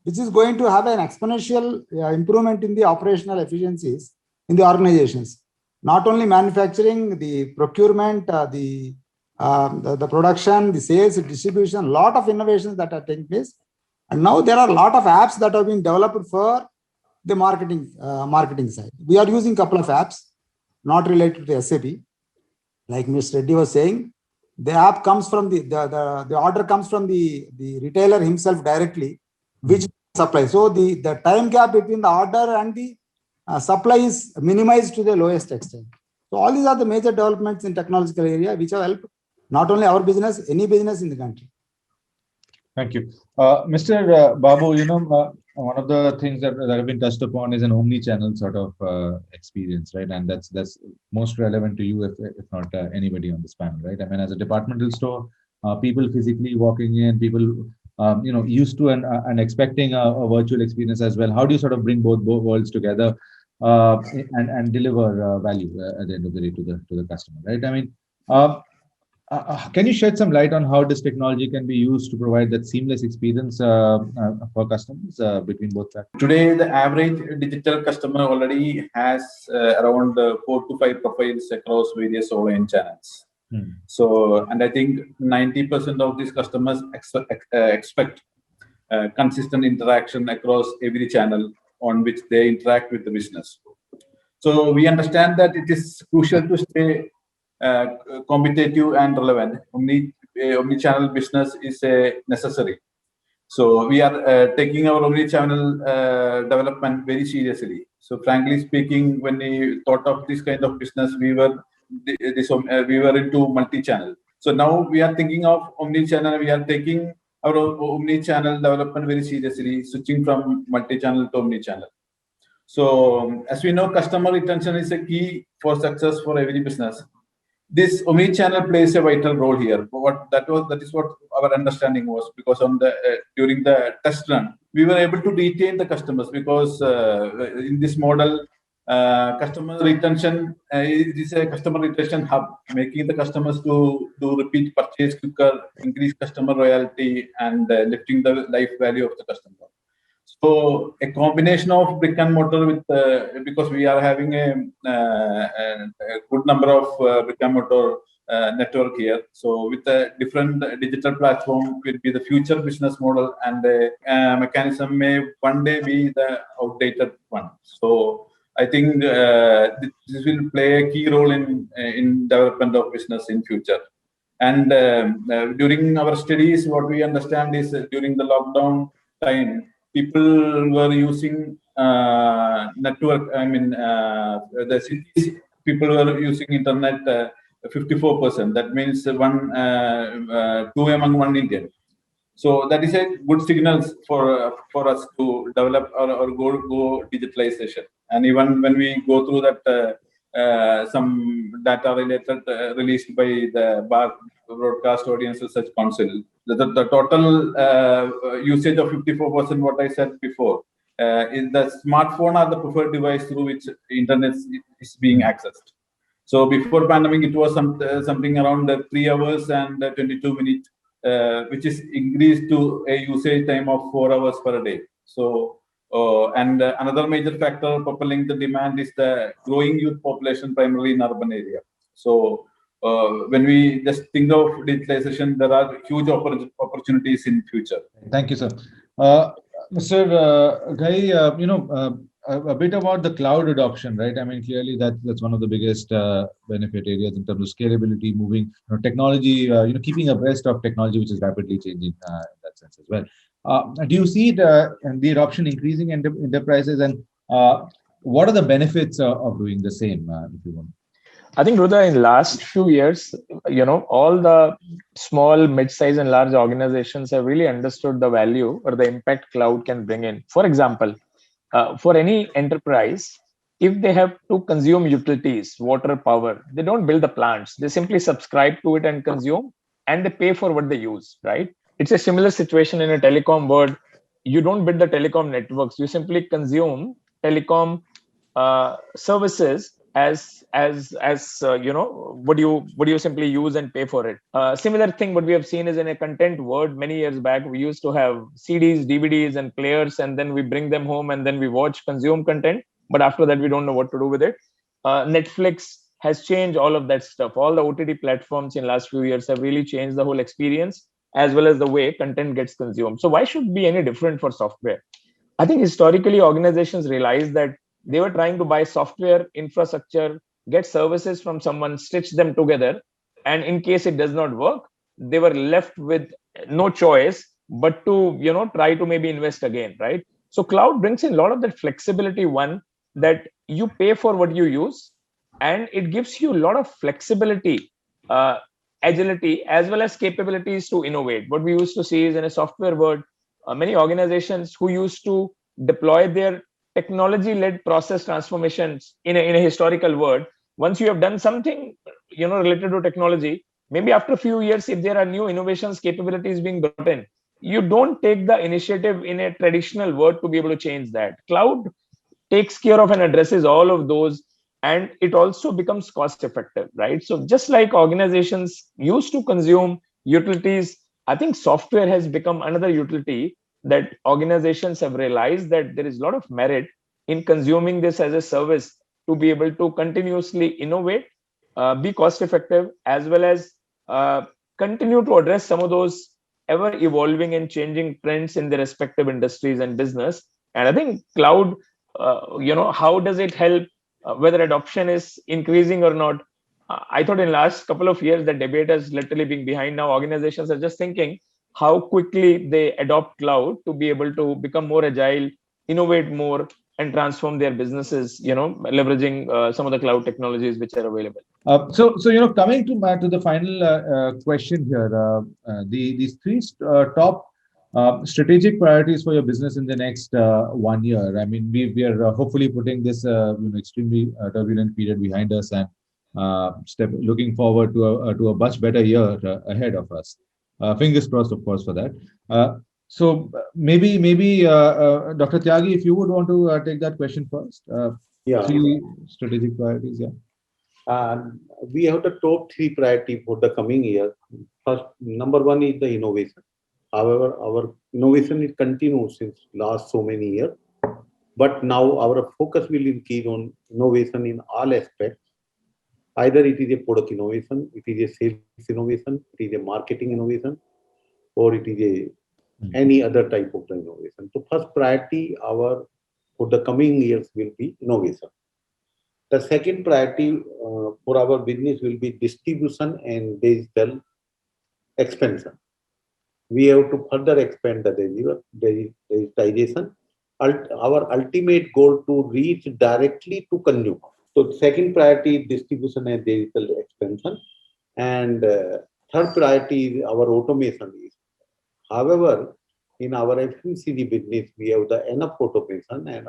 which is going to have an exponential improvement in the operational efficiencies in the organizations. Not only manufacturing, the procurement, the production, the sales, the distribution, a lot of innovations that are taking place. And now there are a lot of apps that have been developed for the marketing side. We are using a couple of apps not related to SAP. Like Mr. Reddy was saying, the app comes from the order comes from the retailer himself directly, which supply. So the time gap between the order and the supply is minimized to the lowest extent. So all these are the major developments in technological area which have helped not only our business, any business in the country. Thank you. Mr. Babu, one of the things that have been touched upon is an omni-channel sort of experience, right? And that's most relevant to you, if not anybody on this panel, right? I mean, as a departmental store, people physically walking in, people used to and expecting a virtual experience as well. How do you sort of bring both worlds together and deliver value at the end of the day to the customer, right? I mean. Can you shed some light on how this technology can be used to provide that seamless experience for customers between both platforms? Today, the average digital customer already has around 4 to 5 profiles across various online channels. So, and I think 90% of these customers expect consistent interaction across every channel on which they interact with the business. So we understand that it is crucial to stay competitive and relevant. Omni-channel business is necessary. So we are taking our omni-channel development very seriously. So frankly speaking, when we thought of this kind of business, we were into multi-channel. So now we are thinking of omni-channel. We are taking our omni-channel development very seriously, switching from multi-channel to omni-channel. So as we know, customer retention is a key for success for every business. This omni-channel plays a vital role here. That is what our understanding was, because on the during the test run, we were able to retain the customers because in this model, customer retention is a customer retention hub, making the customers to do repeat purchase quicker, increase customer loyalty, and lifting the life value of the customer. So a combination of brick and mortar with because we are having a good number of brick and mortar network here. So with a different digital platform will be the future business model, and the mechanism may one day be the outdated one. So I think this will play a key role in development of business in future. And during our studies, what we understand is during the lockdown time, people were using network. I mean, the cities people were using internet 54%. That means 2 among 1 Indian. So that is a good signal for us to develop or go digitalization. And even when we go through that, some data related released by the Broadcast Audience Research Council, the total usage of 54%, what I said before, is the smartphone are the preferred device through which internet is being accessed. So before pandemic, it was something around 3 hours and 22 minutes, which is increased to a usage time of 4 hours per day. So, and another major factor propelling the demand is the growing youth population, primarily in urban area. So when we just think of digitalization, there are huge opportunities in future. Thank you, sir. Mr. Ghai, a bit about the cloud adoption, right? I mean, clearly that's one of the biggest benefit areas in terms of scalability, moving technology, keeping abreast of technology, which is rapidly changing in that sense as well. Do you see the adoption increasing in enterprises, and what are the benefits of doing the same, if you want? I think, Rudra, in last few years, all the small, mid-size and large organizations have really understood the value or the impact cloud can bring in. For example, for any enterprise, if they have to consume utilities, water, power, they don't build the plants. They simply subscribe to it and consume, and they pay for what they use, right? It's a similar situation in a telecom world. You don't build the telecom networks. You simply consume telecom services as what you simply use and pay for it. Similar thing what we have seen is in a content world. Many years back, we used to have CDs, DVDs and players, and then we bring them home and then we watch, consume content, but after that we don't know what to do with it. Netflix has changed all of that stuff. All the OTT platforms in last few years have really changed the whole experience as well as the way content gets consumed. So why should it be any different for software? I think historically organizations realized that they were trying to buy software, infrastructure, get services from someone, stitch them together. And in case it does not work, they were left with no choice but to, try to maybe invest again, right? So cloud brings in a lot of that flexibility, one, that you pay for what you use, and it gives you a lot of flexibility. agility as well as capabilities to innovate. What we used to see is in a software world, many organizations who used to deploy their technology-led process transformations in a historical world. Once you have done something, related to technology, maybe after a few years, if there are new innovations, capabilities being brought in, you don't take the initiative in a traditional word to be able to change that. Cloud takes care of and addresses all of those, and it also becomes cost effective, right? So just like organizations used to consume utilities, I think software has become another utility that organizations have realized that there is a lot of merit in consuming this as a service to be able to continuously innovate, be cost effective, as well as continue to address some of those ever evolving and changing trends in the respective industries and business. And I think cloud, how does it help, whether adoption is increasing or not? I thought in last couple of years, the debate has literally been behind. Now organizations are just thinking how quickly they adopt cloud to be able to become more agile, innovate more, and transform their businesses, leveraging some of the cloud technologies which are available. So coming to the final question here, these three top strategic priorities for your business in the next 1 year. I mean, we are hopefully putting this extremely turbulent period behind us and looking forward to a much better year ahead of us. Fingers crossed, of course, for that. So maybe Dr. Tyagi, if you would want to take that question first. Three strategic priorities. We have the top three priority for the coming year. First, number one is the innovation. However, our innovation is continuous since last so many years. But now our focus will increase on innovation in all aspects. Either it is a product innovation, it is a sales innovation, it is a marketing innovation, or it is any other type of innovation. So first priority for the coming years will be innovation. The second priority for our business will be distribution and digital expansion. We have to further expand the digitization. Our ultimate goal to reach directly to consumer. So second priority is distribution and digital expansion. And third priority is our automation. However, in our FMCG business, we have the enough automation, and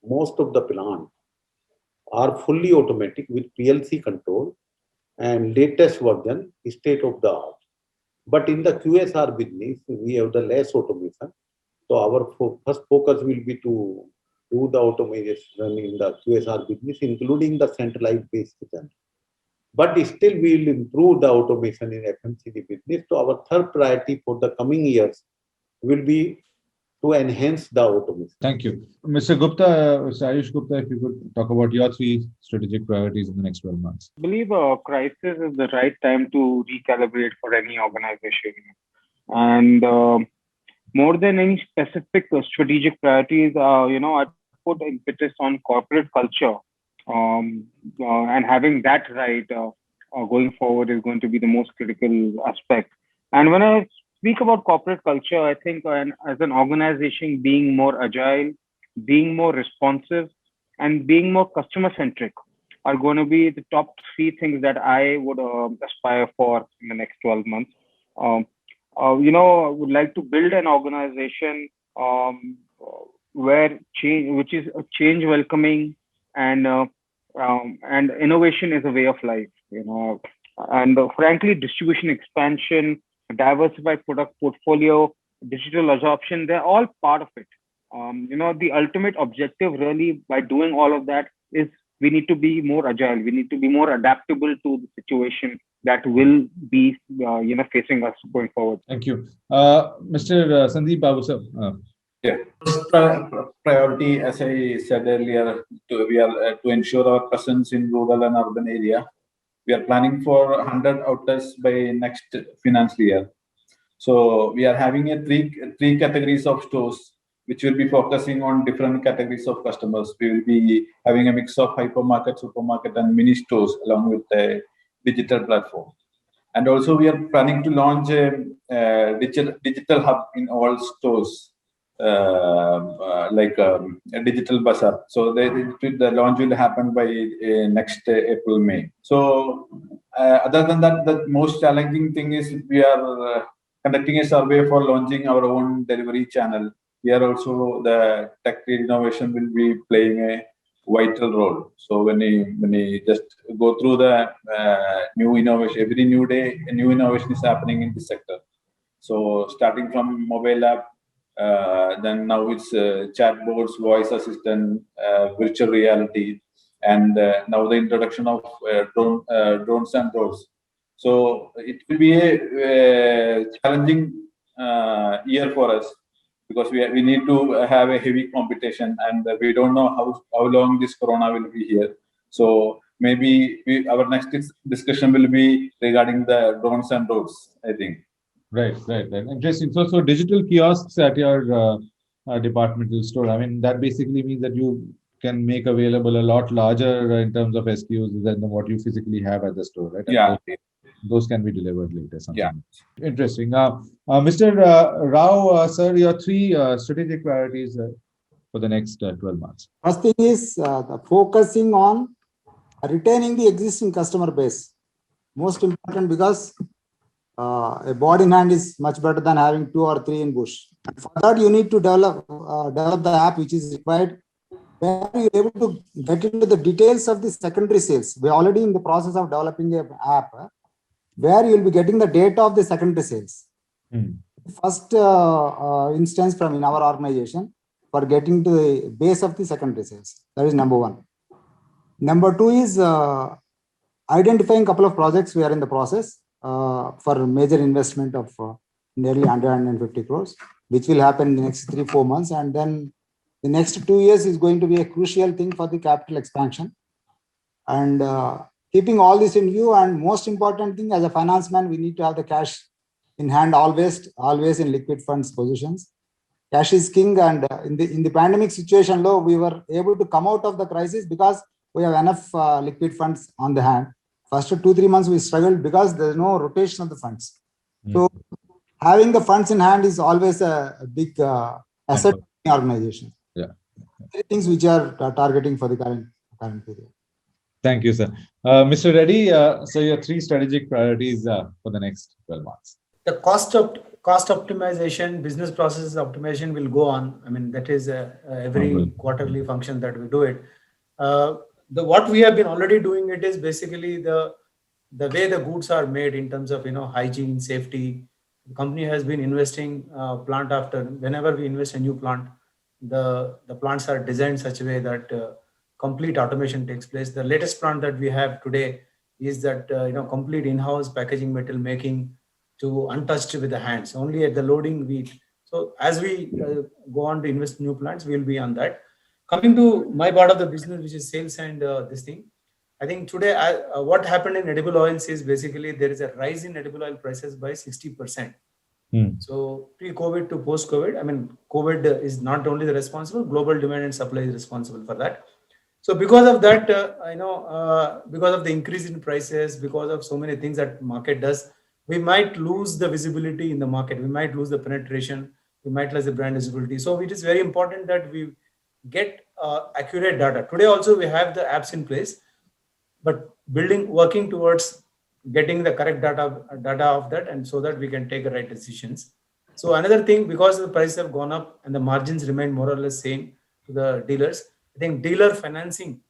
most of the plants are fully automatic with PLC control and latest version, state of the art. But in the QSR business, we have the less automation. So our first focus will be to do the automation in the QSR business, including the centralized base kitchen. But still, we will improve the automation in FMCG business. So our third priority for the coming years will be to enhance the automation. Thank you. Mr. Gupta, Ayush Gupta, if you could talk about your three strategic priorities in the next 12 months. I believe a crisis is the right time to recalibrate for any organization. And more than any specific strategic priorities, I put impetus on corporate culture. And having that right going forward is going to be the most critical aspect. And when I speak about corporate culture, I think as an organization, being more agile, being more responsive, and being more customer-centric are going to be the top three things that I would aspire for in the next 12 months. I would like to build an organization which is change welcoming, and innovation is a way of life. And frankly, distribution expansion, diversified product portfolio, digital adoption, they're all part of it. The ultimate objective really by doing all of that is we need to be more agile. We need to be more adaptable to the situation that will be, facing us going forward. Thank you. Mr. Sandeep Babu, sir. Priority, as I said earlier, to ensure our presence in rural and urban area. We are planning for 100 outlets by next financial year. So we are having three categories of stores, which will be focusing on different categories of customers. We will be having a mix of hypermarket, supermarket, and mini stores along with a digital platform. And also we are planning to launch a digital hub in all stores a digital bazaar. So the launch will happen by next April, May. So other than that, the most challenging thing is we are conducting a survey for launching our own delivery channel. Here also the tech innovation will be playing a vital role. So when we just go through the new innovation, every new day a new innovation is happening in this sector. So starting from mobile app, then now it's chatbots, voice assistant, virtual reality, and now the introduction of drones and robots. So it will be a challenging year for us because we need to have a heavy competition, and we don't know how long this corona will be here. So maybe our next discussion will be regarding the drones and robots, I think. Right. Interesting. So digital kiosks at your departmental store. I mean, that basically means that you can make available a lot larger in terms of SKUs than what you physically have at the store, right? Yeah. Those can be delivered later. Something. Yeah. Interesting. Mr. Rao, sir, your three strategic priorities for the next 12 months. First thing is the focusing on retaining the existing customer base. Most important because a bird in hand is much better than having 2 or 3 in bush. And for that, you need to develop the app which is required. Where you're able to get into the details of the secondary sales. We're already in the process of developing an app where you'll be getting the data of the secondary sales. First instance from in our organization for getting to the base of the secondary sales. That is number one. Number two is identifying a couple of projects we are in the process for major investment of nearly 150 crores, which will happen in the next 3-4 months. And then the next 2 years is going to be a crucial thing for the capital expansion. And keeping all this in view, and most important thing as a finance man, we need to have the cash in hand always in liquid funds positions. Cash is king, and in the pandemic situation, we were able to come out of the crisis because we have enough liquid funds on the hand. First 2-3 months we struggled because there is no rotation of the funds. So having the funds in hand is always a big asset in the organization. Yeah. Three things which are targeting for the current period. Thank you, sir. Mr. Reddy, so your three strategic priorities for the next 12 months. The cost optimization, business process optimization will go on. I mean, that is every quarterly function that we do it. What we have been already doing it is basically the way the goods are made in terms of hygiene, safety. The company has been investing plant after whenever we invest a new plant, the plants are designed such a way that complete automation takes place. The latest plant that we have today is that complete in-house packaging, metal making to untouched with the hands. Only at the loading So as we go on to invest new plants, we will be on that. Coming to my part of the business, which is sales and this thing, I think today what happened in edible oils is basically there is a rise in edible oil prices by 60%. So pre-COVID to post-COVID, I mean, COVID is not only the responsible, global demand and supply is responsible for that. So because of that, because of the increase in prices, because of so many things that market does, we might lose the visibility in the market. We might lose the penetration. We might lose the brand visibility. So it is very important that we get accurate data. Today also we have the apps in place, but working towards getting the correct data of that, and so that we can take the right decisions. So another thing, because the prices have gone up and the margins remain more or less same to the dealers, I think dealer financing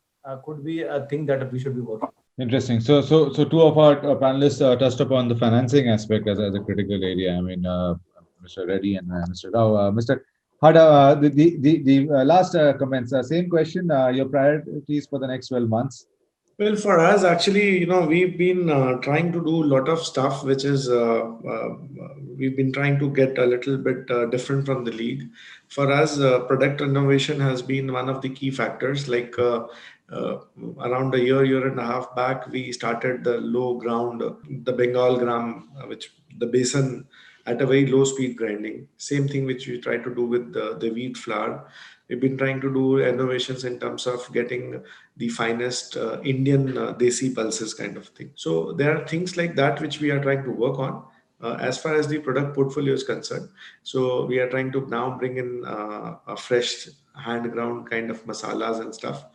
could be a thing that we should be working on. Interesting. So two of our panelists touched upon the financing aspect as a critical area. I mean, Mr. Reddy and Mr. Rao. Mr. Hada, the last comments. Same question. Your priorities for the next 12 months. Well, for us, actually, we've been trying to do a lot of stuff, which is we've been trying to get a little bit different from the league. For us, product innovation has been one of the key factors. Like around a year and a half back, we started the low ground, the Bengal gram, which the basin at a very low speed grinding. Same thing which we try to do with the wheat flour. We've been trying to do innovations in terms of getting the finest Indian desi pulses kind of thing. So there are things like that which we are trying to work on. as far as the product portfolio is concerned, so we are trying to now bring in a fresh hand ground kind of masalas and stuff.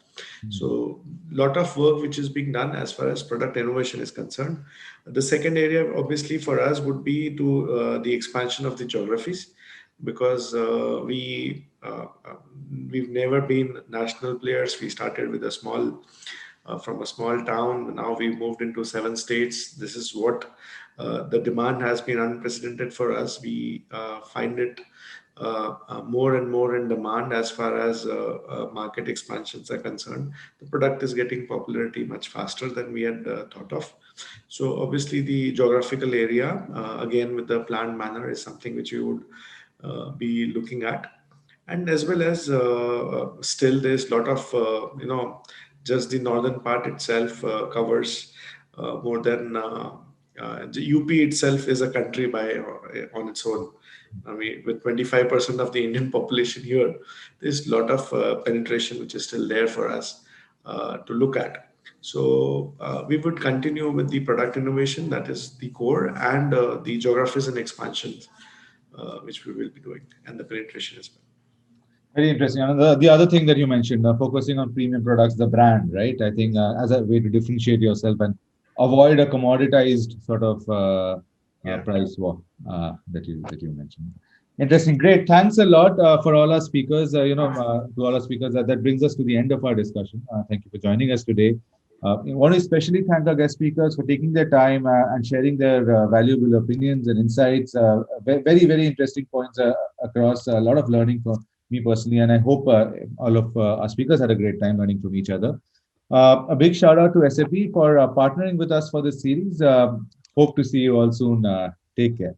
So lot of work which is being done as far as product innovation is concerned. The second area obviously for us would be to the expansion of the geographies, because we've never been national players. We started with a small from a small town. Now we moved into 7 states. This is what the demand has been unprecedented for us. We find it more and more in demand as far as market expansions are concerned. The product is getting popularity much faster than we had thought of. So obviously the geographical area, again with the planned manner, is something which we would be looking at. And as well as still there's a lot of, just the northern part itself covers more than the UP itself is a country on its own. I mean, with 25% of the Indian population here, there's a lot of penetration which is still there for us to look at. So we would continue with the product innovation, that is the core, and the geographies and expansions, which we will be doing, and the penetration as well. Very interesting. And the other thing that you mentioned, focusing on premium products, the brand, right? I think as a way to differentiate yourself and avoid a commoditized sort of price war that you mentioned. Interesting. Great. Thanks a lot for all our speakers. To all our speakers, that brings us to the end of our discussion. Thank you for joining us today. I want to especially thank our guest speakers for taking their time and sharing their valuable opinions and insights. Very, very interesting points across, a lot of learning for me personally, and I hope all of our speakers had a great time learning from each other. A big shout out to SAP for partnering with us for this series. Hope to see you all soon. Take care.